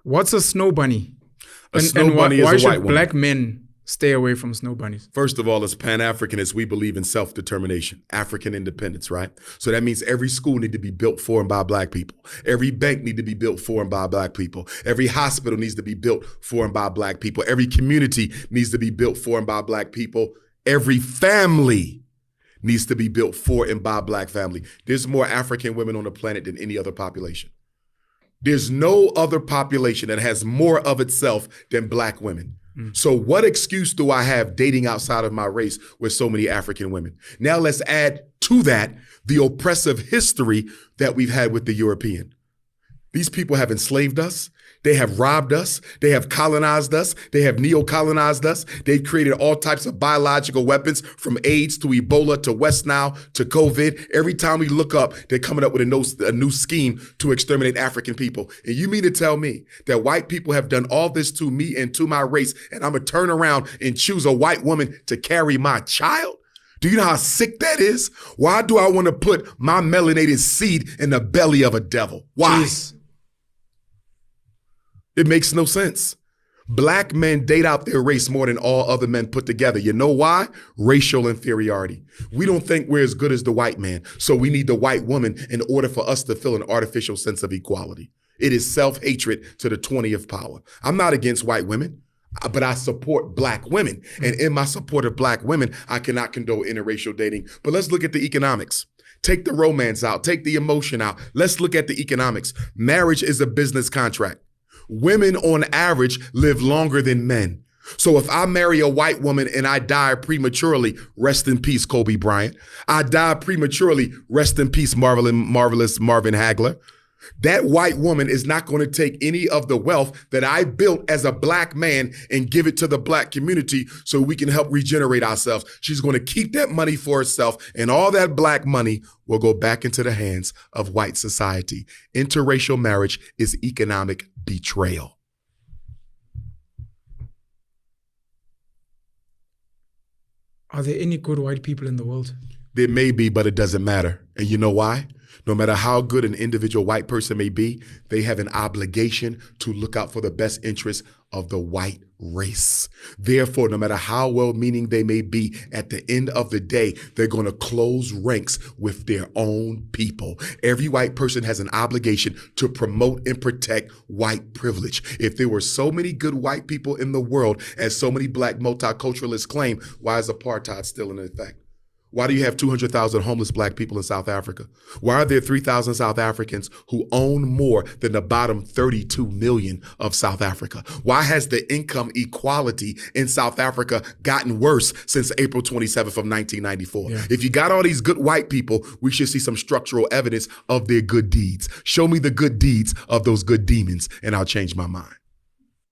What's a snow bunny? A snow bunny is a white woman. Why should black men stay away from snow bunnies? First of all, as Pan-Africanists, we believe in self-determination, African independence, right? So that means every school need to be built for and by black people. Every bank need to be built for and by black people. Every hospital needs to be built for and by black people. Every community needs to be built for and by black people. Every family needs to be built for and by black family. There's more African women on the planet than any other population. There's no other population that has more of itself than black women. So what excuse do I have dating outside of my race with so many African women? Now let's add to that the oppressive history that we've had with the European. These people have enslaved us. They have robbed us. They have colonized us. They have neo-colonized us. They've created all types of biological weapons, from AIDS to Ebola to West Nile to COVID. Every time we look up, they're coming up with a new scheme to exterminate African people. And you mean to tell me that white people have done all this to me and to my race, and I'm going to turn around and choose a white woman to carry my child? Do you know how sick that is? Why do I want to put my melanated seed in the belly of a devil? Why? Jeez. It makes no sense. Black men date out their race more than all other men put together. You know why? Racial inferiority. We don't think we're as good as the white man, so we need the white woman in order for us to feel an artificial sense of equality. It is self-hatred to the 20th power. I'm not against white women, but I support black women. And in my support of black women, I cannot condone interracial dating. But let's look at the economics. Take the romance out, take the emotion out. Let's look at the economics. Marriage is a business contract. Women on average live longer than men. So if I marry a white woman and I die prematurely, rest in peace, Kobe Bryant. I die prematurely, rest in peace, marvelous Marvin Hagler. That white woman is not going to take any of the wealth that I built as a black man and give it to the black community so we can help regenerate ourselves. She's going to keep that money for herself, and all that black money will go back into the hands of white society. Interracial marriage is economic betrayal. Are there any good white people in the world? There may be, but it doesn't matter. And you know why? No matter how good an individual white person may be, they have an obligation to look out for the best interests of the white race. Therefore, no matter how well-meaning they may be, at the end of the day, they're going to close ranks with their own people. Every white person has an obligation to promote and protect white privilege. If there were so many good white people in the world, as so many black multiculturalists claim, why is apartheid still in effect? Why do you have 200,000 homeless black people in South Africa? Why are there 3,000 South Africans who own more than the bottom 32 million of South Africa? Why has the income equality in South Africa gotten worse since April 27th of 1994? Yeah. If you got all these good white people, we should see some structural evidence of their good deeds. Show me the good deeds of those good demons, and I'll change my mind.